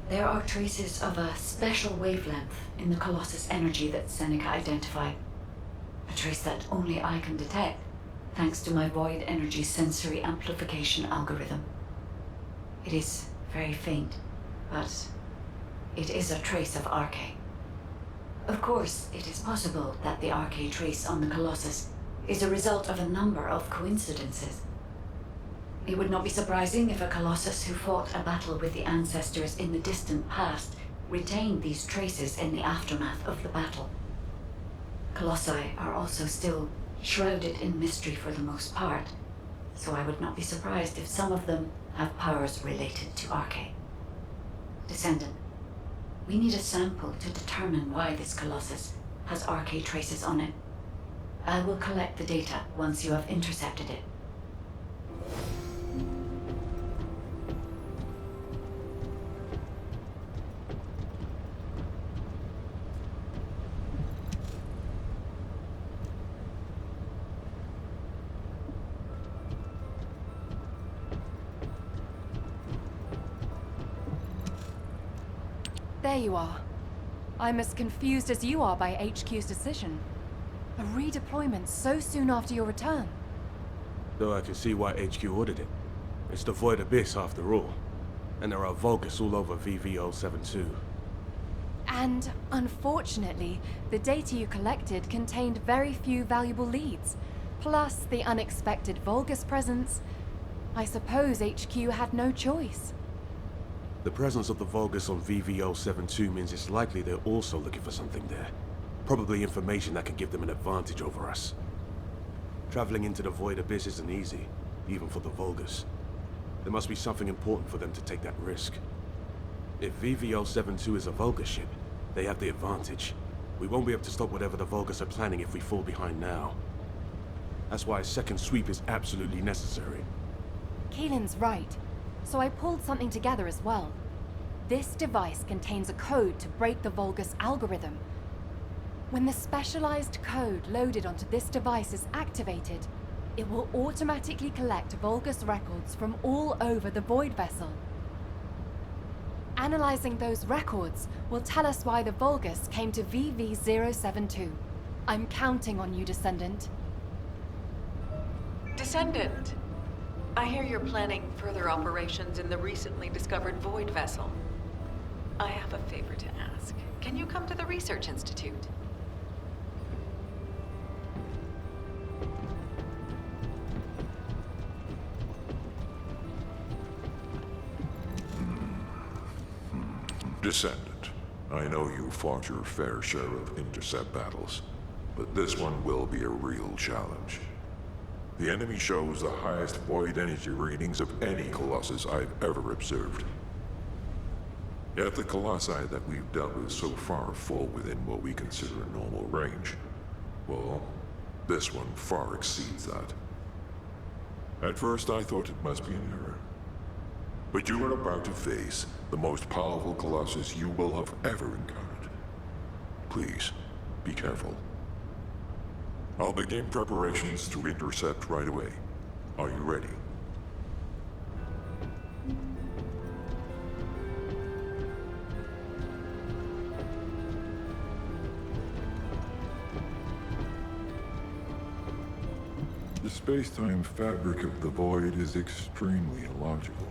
There are traces of a special wavelength in the Colossus energy that Seneca identified. A trace that only I can detect, thanks to my void energy sensory amplification algorithm. It is very faint, but it is a trace of Arche. Of course, it is possible that the Arche trace on the Colossus is a result of a number of coincidences. It would not be surprising if a Colossus who fought a battle with the ancestors in the distant past retained these traces in the aftermath of the battle. Colossi are also still shrouded in mystery for the most part, so I would not be surprised if some of them have powers related to Arche. Descendant, we need a sample to determine why this Colossus has Arche traces on it. I will collect the data once you have intercepted it. There you are. I'm as confused as you are by HQ's decision. A redeployment so soon after your return. Though I can see why HQ ordered it. It's the Void Abyss after all. And there are Vulgus all over VV-072. And, unfortunately, the data you collected contained very few valuable leads. Plus the unexpected Vulgus presence. I suppose HQ had no choice. The presence of the Vulgus on VV-072 means it's likely they're also looking for something there. Probably information that can give them an advantage over us. Traveling into the Void Abyss isn't easy, even for the Vulgus. There must be something important for them to take that risk. If VV-072 is a Vulgus ship, they have the advantage. We won't be able to stop whatever the Vulgus are planning if we fall behind now. That's why a second sweep is absolutely necessary. Keelan's right. So I pulled something together as well. This device contains a code to break the Vulgus algorithm. When the specialized code loaded onto this device is activated, it will automatically collect Vulgus records from all over the Void Vessel. Analyzing those records will tell us why the Vulgus came to VV-072. I'm counting on you, Descendant. Descendant, I hear you're planning further operations in the recently discovered Void Vessel. I have a favor to ask. Can you come to the Research Institute? Descendant, I know you fought your fair share of intercept battles, but this one will be a real challenge. The enemy shows the highest void energy readings of any Colossus I've ever observed. Yet the Colossi that we've dealt with so far fall within what we consider a normal range. Well, this one far exceeds that. At first I thought it must be an error. But you are about to face the most powerful Colossus you will have ever encountered. Please, be careful. I'll begin preparations to intercept right away. Are you ready? The space-time fabric of the Void is extremely illogical.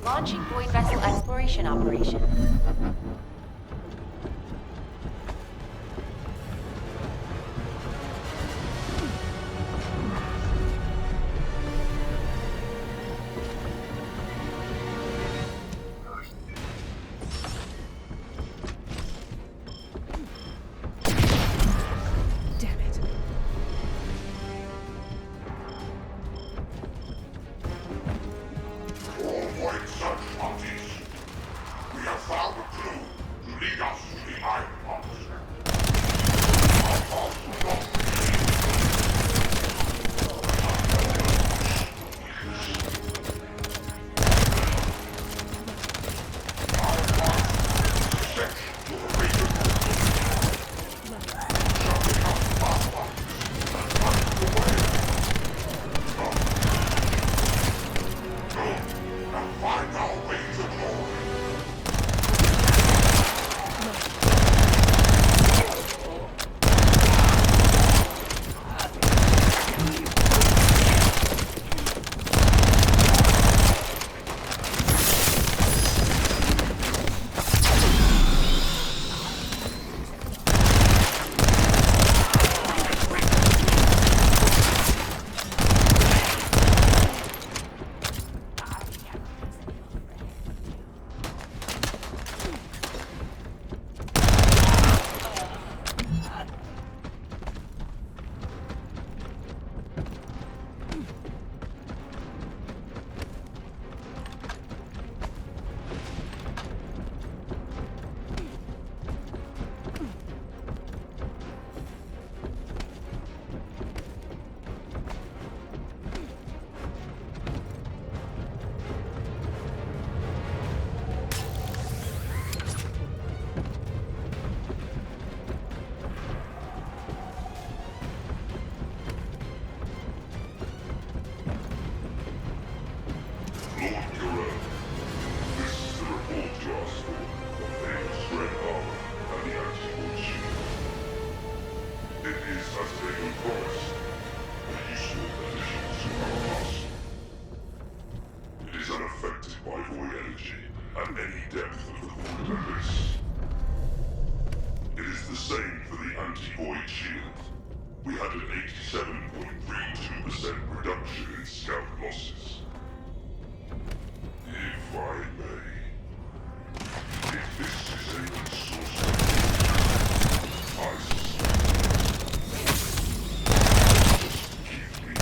Launching Void Vessel Exploration Operation. Damn it. same for the anti-void shield. We had an 87.32% reduction in scout losses. If I may, if this is a source of I suspect just keep me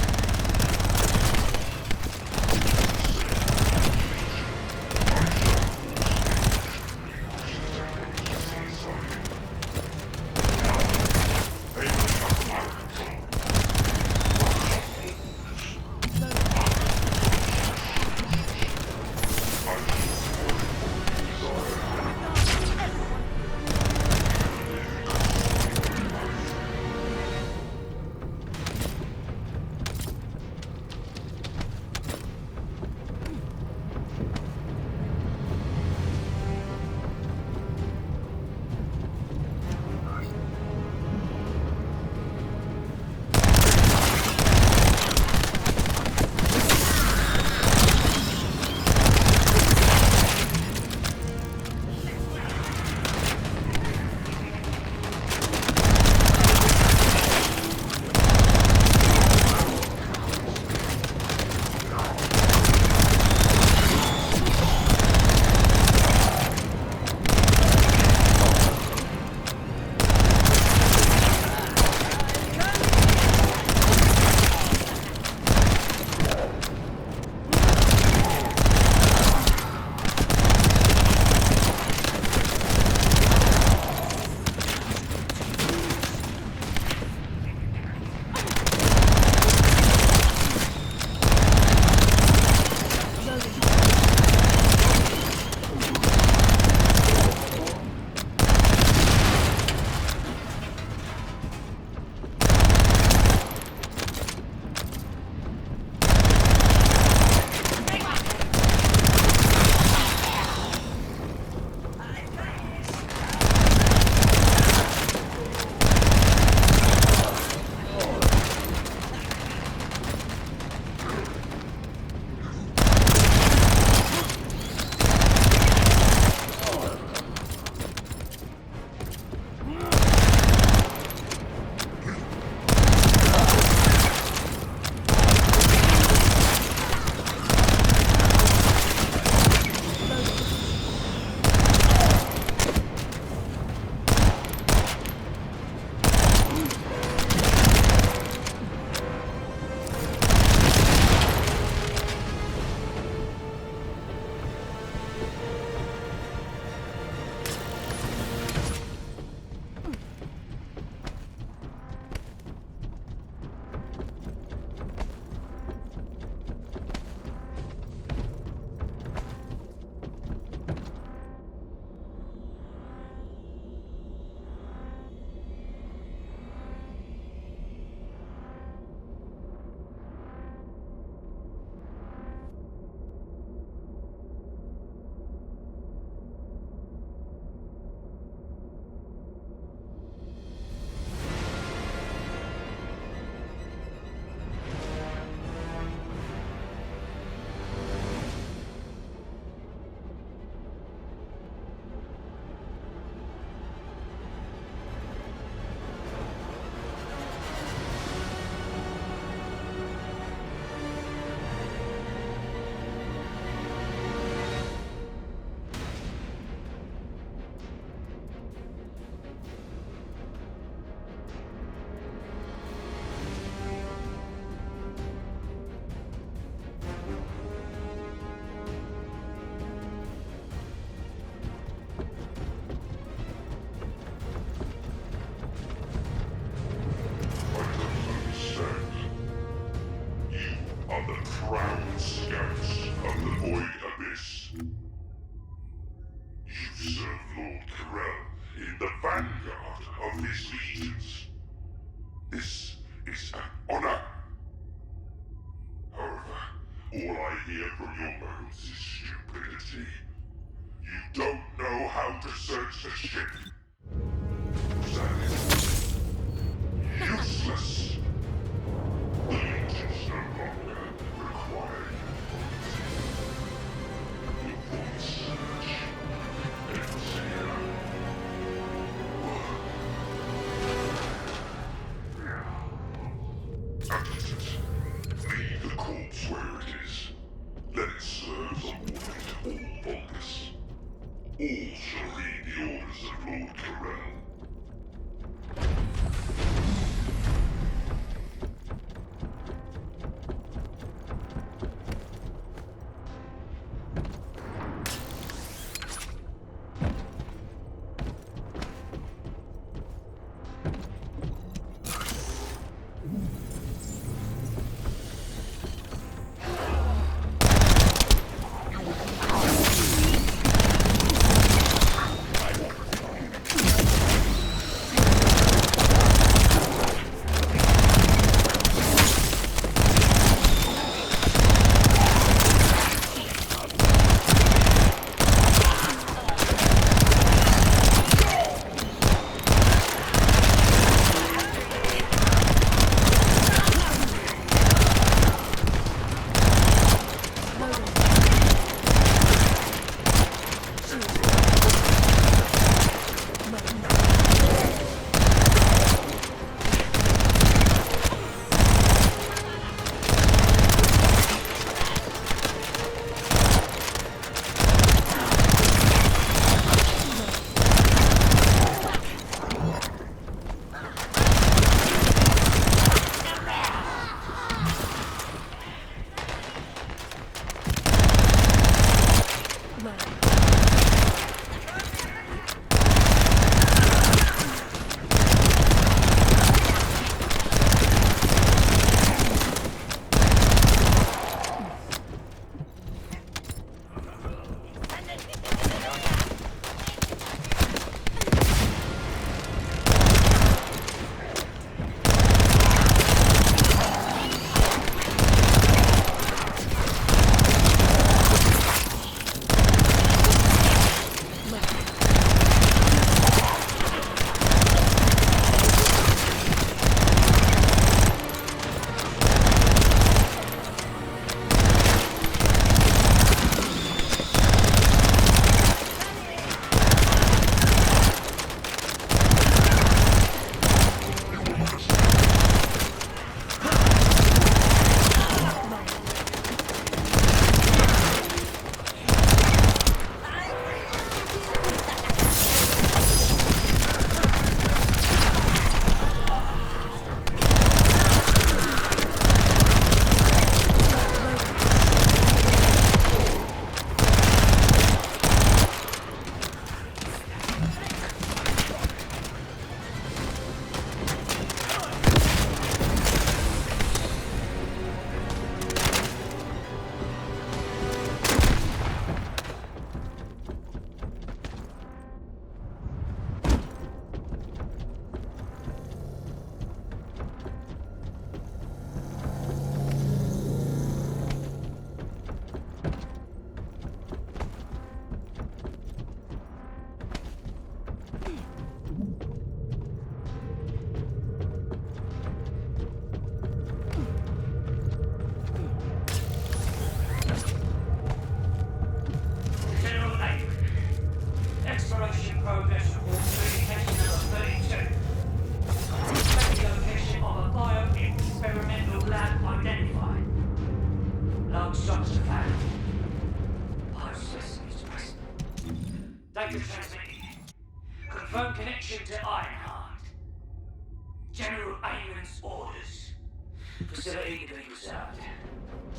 Facility to be reserved.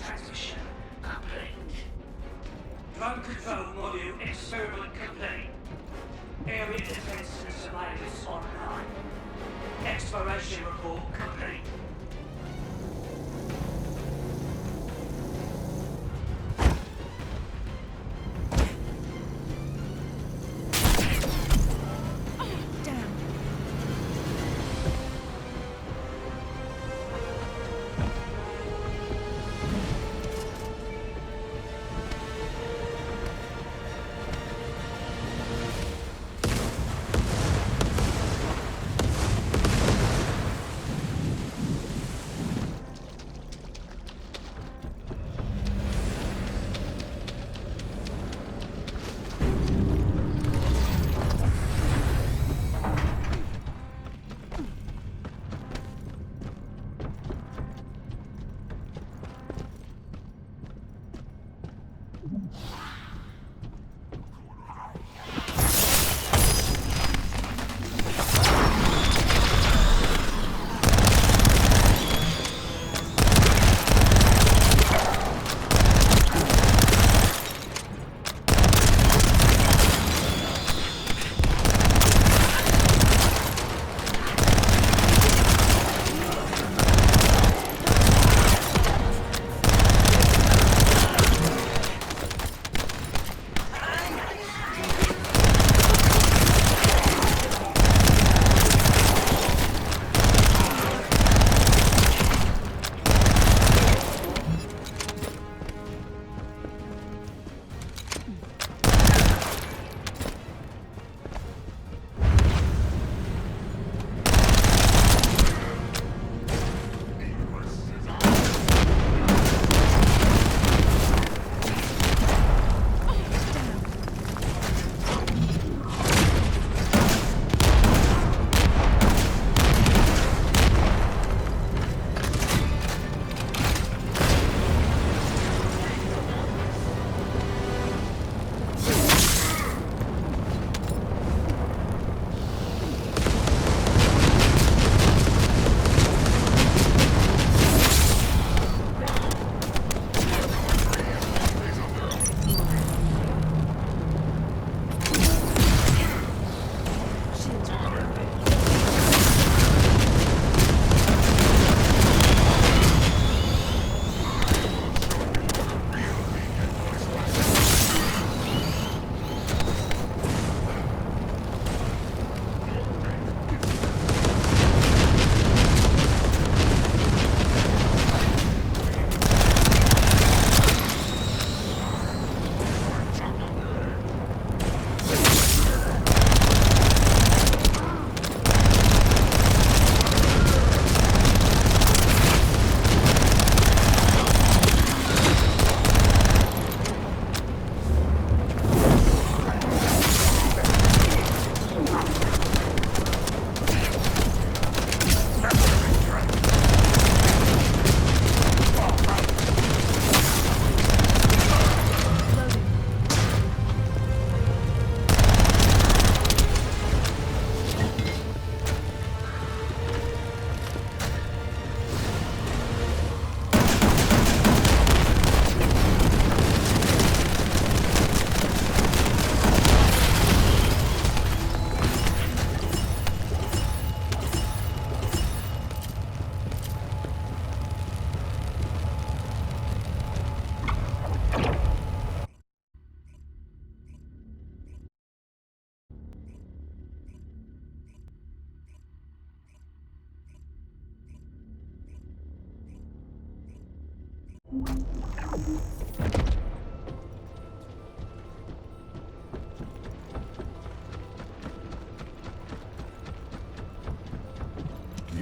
Transmission complete. Drone control module experiment complete. Area defense and surveillance online. Exploration report complete.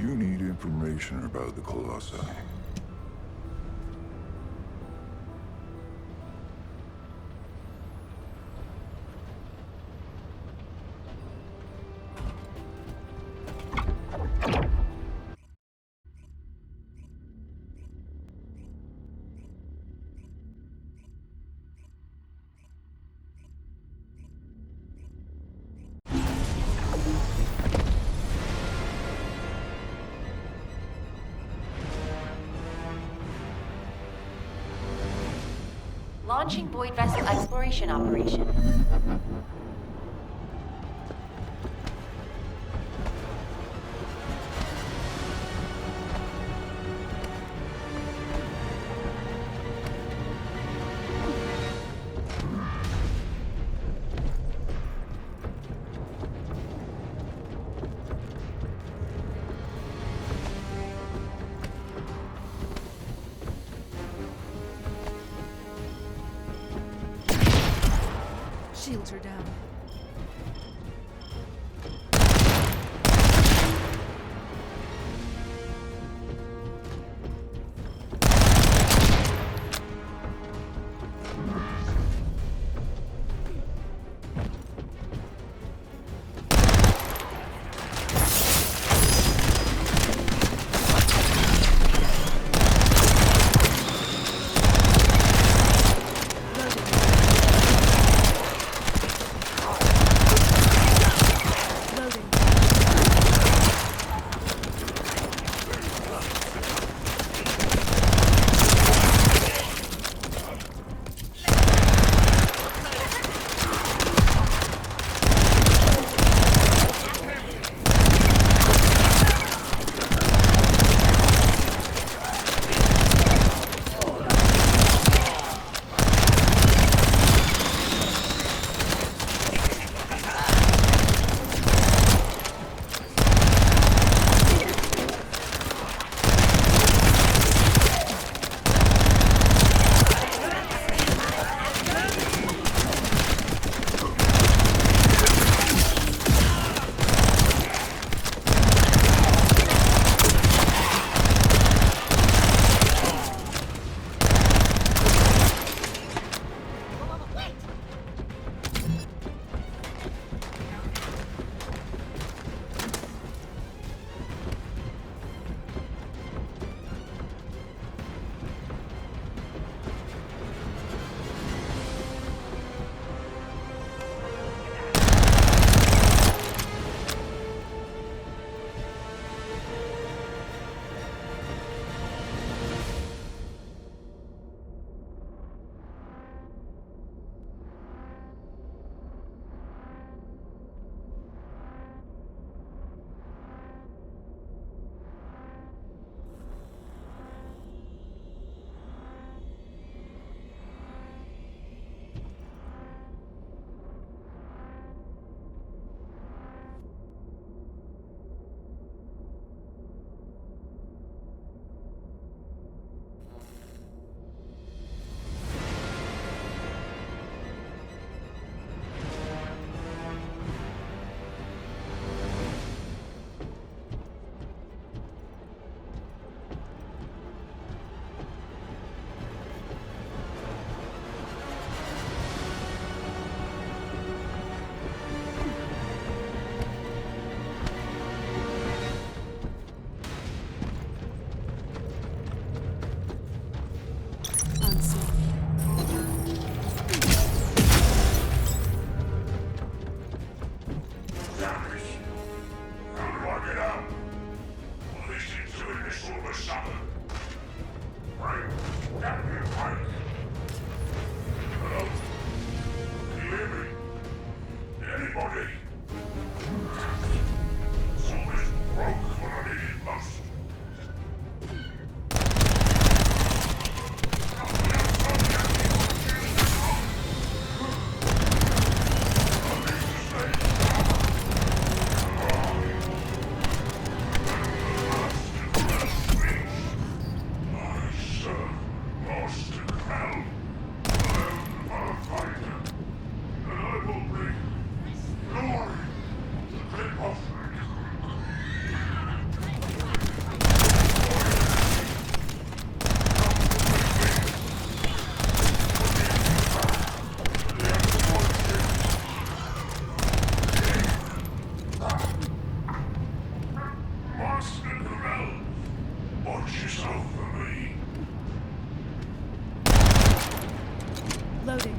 You need information about the Colossi. Launching void vessel exploration operation. Shields are down. Loading.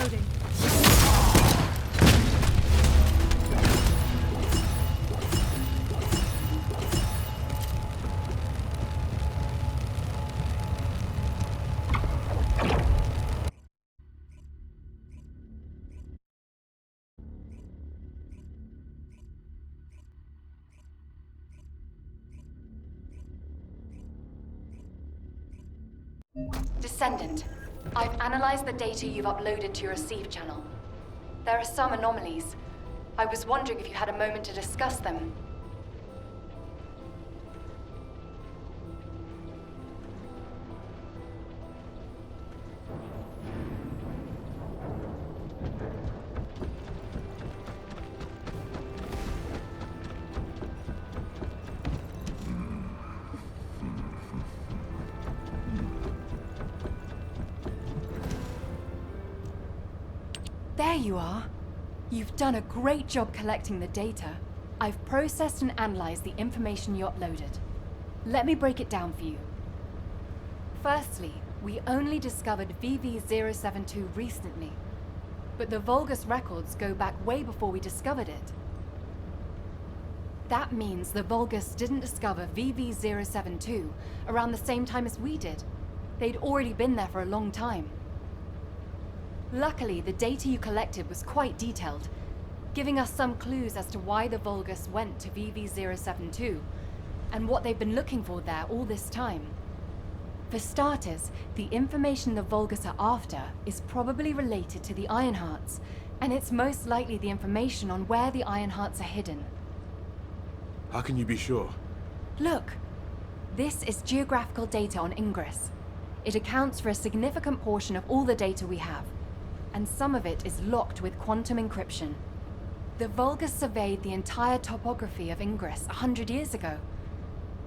Loading. Descendant, I've analyzed the data you've uploaded to your receive channel. There are some anomalies. I was wondering if you had a moment to discuss them. There you are. You've done a great job collecting the data. I've processed and analyzed the information you uploaded. Let me break it down for you. Firstly, we only discovered VV-072 recently, but the Vulgus records go back way before we discovered it. That means the Vulgus didn't discover VV-072 around the same time as we did. They'd already been there for a long time. Luckily, the data you collected was quite detailed, giving us some clues as to why the Vulgus went to VV-072, and what they've been looking for there all this time. For starters, the information the Vulgus are after is probably related to the Iron Hearts, and it's most likely the information on where the Iron Hearts are hidden. How can you be sure? Look, this is geographical data on Ingress. It accounts for a significant portion of all the data we have, and some of it is locked with quantum encryption. The Vulgus surveyed the entire topography of Ingress 100 years ago.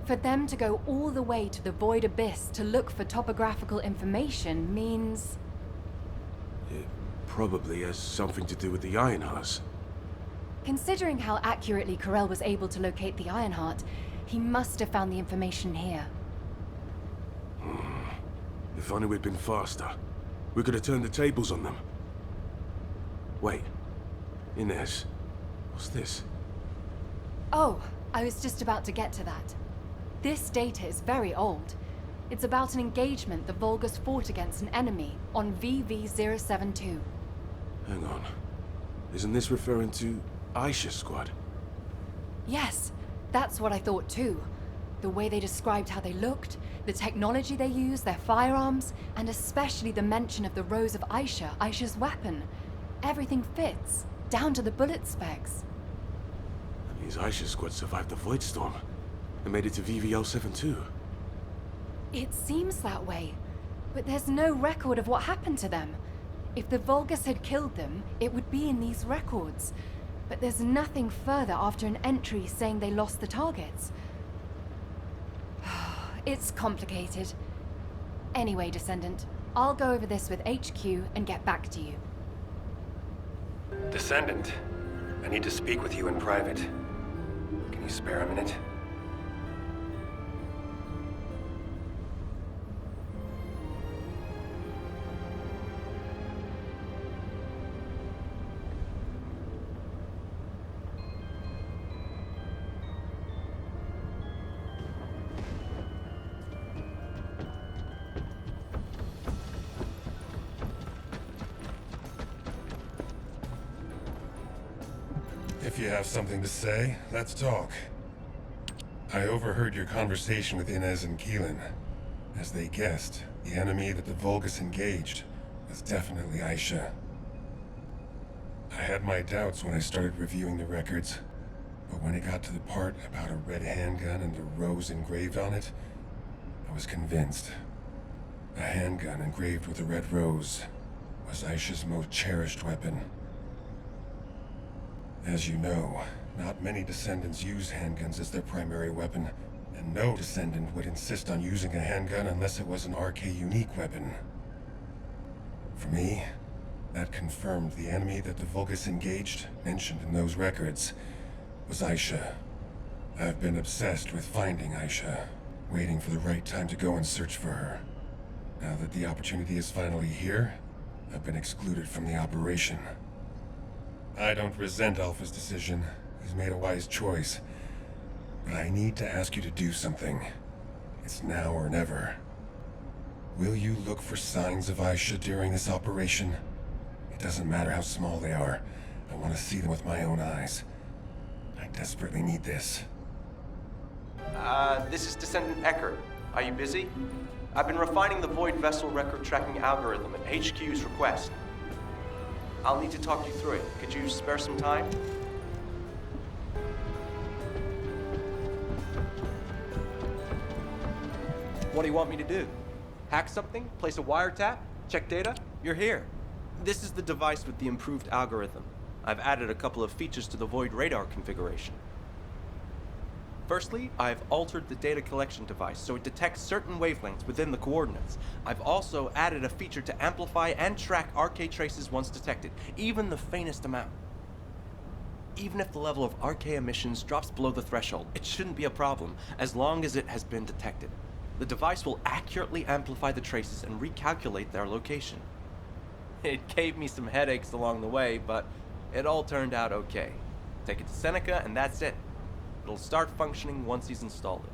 For them to go all the way to the Void Abyss to look for topographical information means... It probably has something to do with the Iron Hearts. Considering how accurately Corell was able to locate the Ironheart, he must have found the information here. If only we'd been faster. We could have turned the tables on them. Wait. Inez. What's this? Oh, I was just about to get to that. This data is very old. It's about an engagement the Vulgus fought against an enemy on VV-072. Hang on. Isn't this referring to Aisha's squad? Yes, that's what I thought too. The way they described how they looked, the technology they used, their firearms, and especially the mention of the Rose of Aisha, Aisha's weapon. Everything fits, down to the bullet specs. That means Aisha's squad survived the Void Storm and made it to VV-072. It seems that way, but there's no record of what happened to them. If the Vulgus had killed them, it would be in these records. But there's nothing further after an entry saying they lost the targets. It's complicated. Anyway, Descendant, I'll go over this with HQ and get back to you. Descendant, I need to speak with you in private. Can you spare a minute? If you have something to say, let's talk. I overheard your conversation with Inez and Keelan. As they guessed, the enemy that the Vulgus engaged was definitely Aisha. I had my doubts when I started reviewing the records, but when it got to the part about a red handgun and a rose engraved on it, I was convinced. A handgun engraved with a red rose was Aisha's most cherished weapon. As you know, not many Descendants use handguns as their primary weapon, and no Descendant would insist on using a handgun unless it was an RK unique weapon. For me, that confirmed the enemy that the Vulgus engaged, mentioned in those records, was Aisha. I've been obsessed with finding Aisha, waiting for the right time to go and search for her. Now that the opportunity is finally here, I've been excluded from the operation. I don't resent Alpha's decision. He's made a wise choice. But I need to ask you to do something. It's now or never. Will you look for signs of Aisha during this operation? It doesn't matter how small they are. I want to see them with my own eyes. I desperately need this. This is Descendant Eckert. Are you busy? I've been refining the Void Vessel record tracking algorithm at HQ's request. I'll need to talk you through it. Could you spare some time? What do you want me to do? Hack something? Place a wiretap? Check data? You're here. This is the device with the improved algorithm. I've added a couple of features to the Void radar configuration. Firstly, I've altered the data collection device so it detects certain wavelengths within the coordinates. I've also added a feature to amplify and track RK traces once detected, even the faintest amount. Even if the level of RK emissions drops below the threshold, it shouldn't be a problem, as long as it has been detected. The device will accurately amplify the traces and recalculate their location. It gave me some headaches along the way, but it all turned out okay. Take it to Seneca and that's it. It'll start functioning once he's installed it.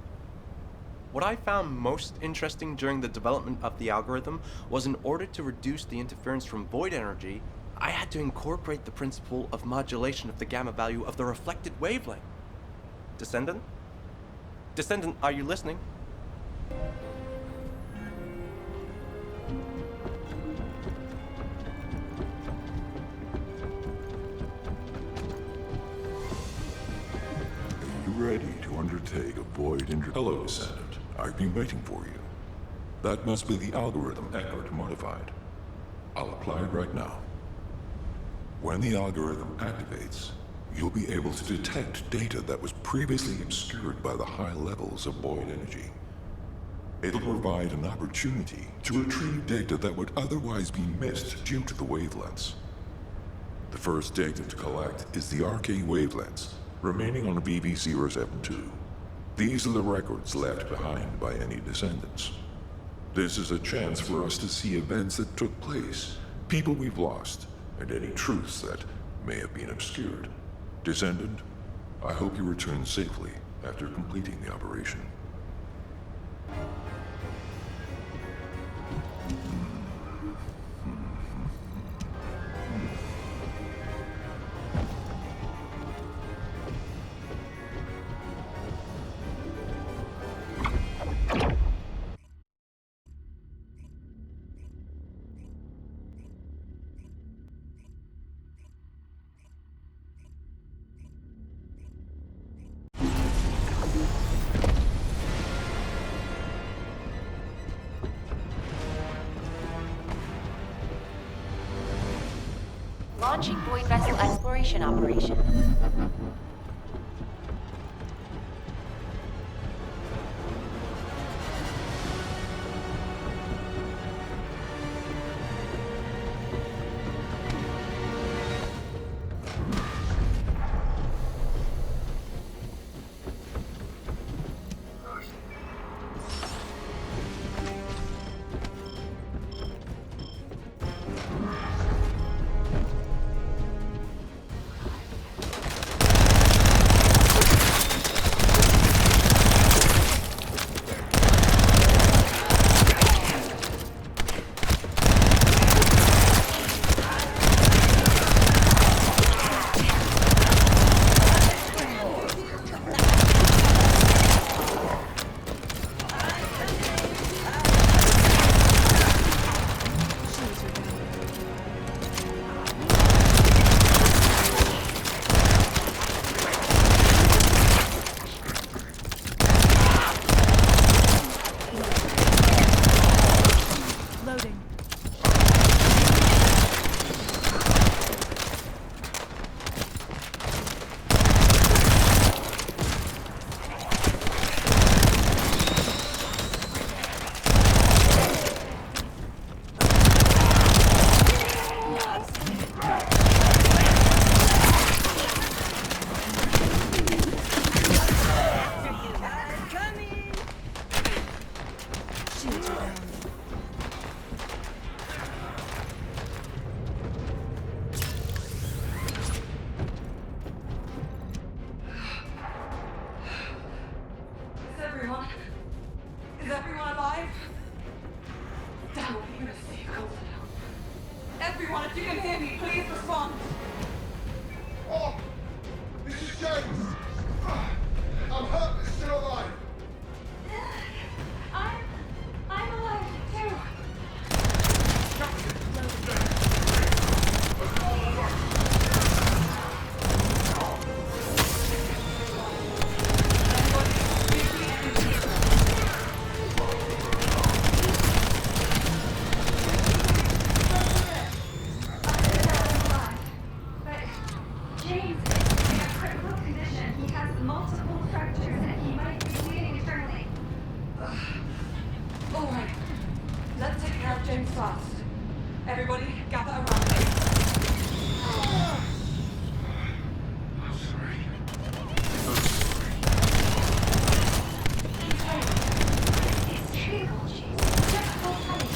What I found most interesting during the development of the algorithm was in order to reduce the interference from void energy, I had to incorporate the principle of modulation of the gamma value of the reflected wavelength. Descendant? Descendant, are you listening? Ready to undertake a void inter— Hello, Descendant. I've been waiting for you. That must be the algorithm Eckert modified. I'll apply it right now. When the algorithm activates, you'll be able to detect data that was previously obscured by the high levels of void energy. It'll provide an opportunity to retrieve data that would otherwise be missed due to the wavelengths. The first data to collect is the RK wavelengths remaining on VV072. These are the records left behind by any descendants. This is a chance for us to see events that took place, people we've lost, and any truths that may have been obscured. Descendant, I hope you return safely after completing the operation. Launching Void Vessel exploration operation. Everyone, if you can hear me, please respond. Oh! This is James! I'm hurt, but still alive! I'm alive too. James is in a critical condition. He has multiple fractures and he might be bleeding internally. All right. Let's take care of James first. Everybody, gather around me. I'm sorry. It's treatable, James. Just hold tight.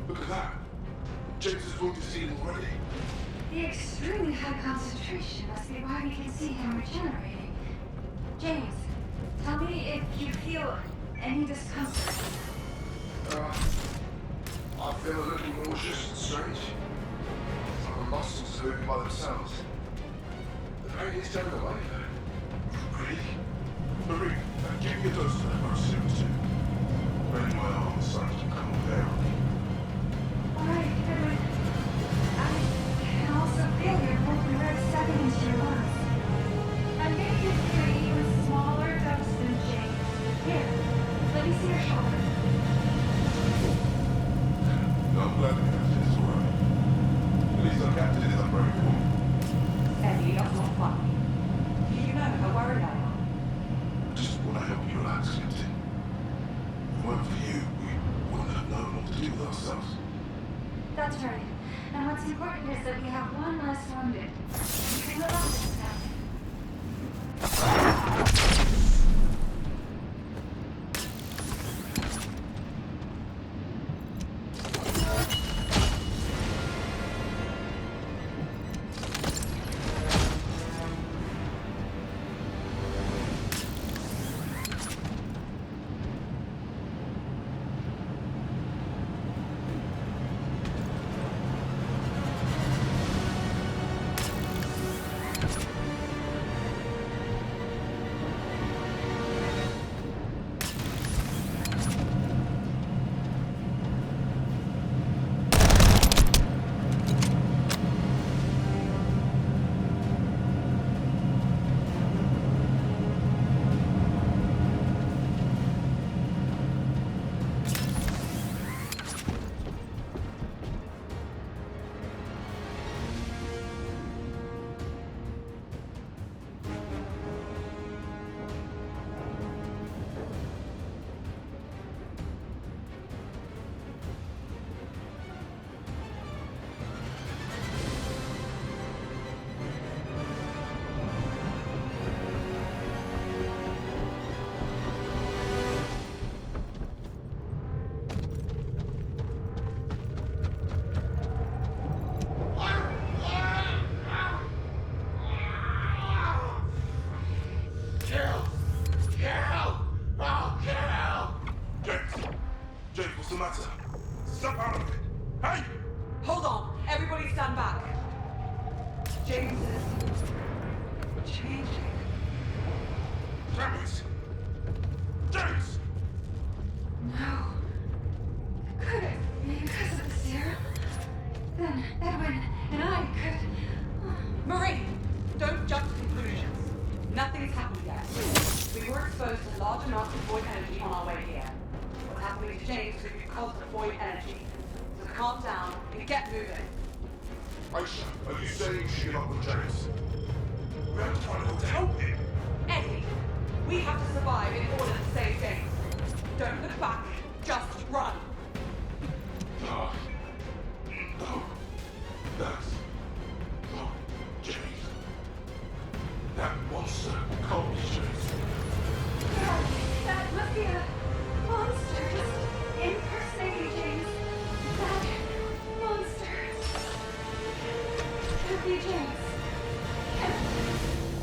Look at that. James is wounded ceiling already. The extremely high concentration must be why we can see him regenerating. James, tell me if you feel any discomfort. I feel a little nauseous and strange. Like my muscles are moving by themselves. The pain is going away, though. Really? Marie, give me a dose of that Mercy. Ready my arm, son, can come over there. Alright, Edward. I can also feel your broken red stepping into your lungs. I'm gonna give you an even smaller dose than James. Here, let me see your shoulder. I'm glad the captain is alright. At least our captain is unbreakable. Ellie, that's not funny. You know how worried I am. I just want to help you relax, Captain. Snap out of it! Hey! Hold on! Everybody stand back! James is changing. James! James! No. Could it be because of the serum? Then Edwin and I could... Marie! Don't jump to conclusions. Nothing's happened yet. We were exposed to large amounts of void energy on our way here. What's happening to James could be because of void energy. So calm down and get moving. Aisha, are you saying you should give up on James? We have to find out to help him! Eddie, we have to survive in order to save James. Don't look back, just run. No. No. That's not James. That monster can't be James. That must be a monster just impersonating James. That monster could be James.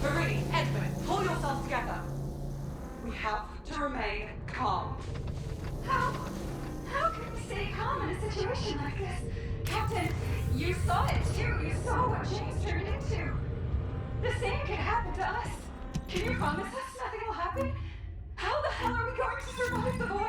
Marie, Edmund, pull yourselves together. We have to remain calm. How can we stay calm in a situation like this? Captain, you saw it too. You saw what James turned into. The same could happen to us. Can you promise us nothing will happen? How the hell are we going to survive the void?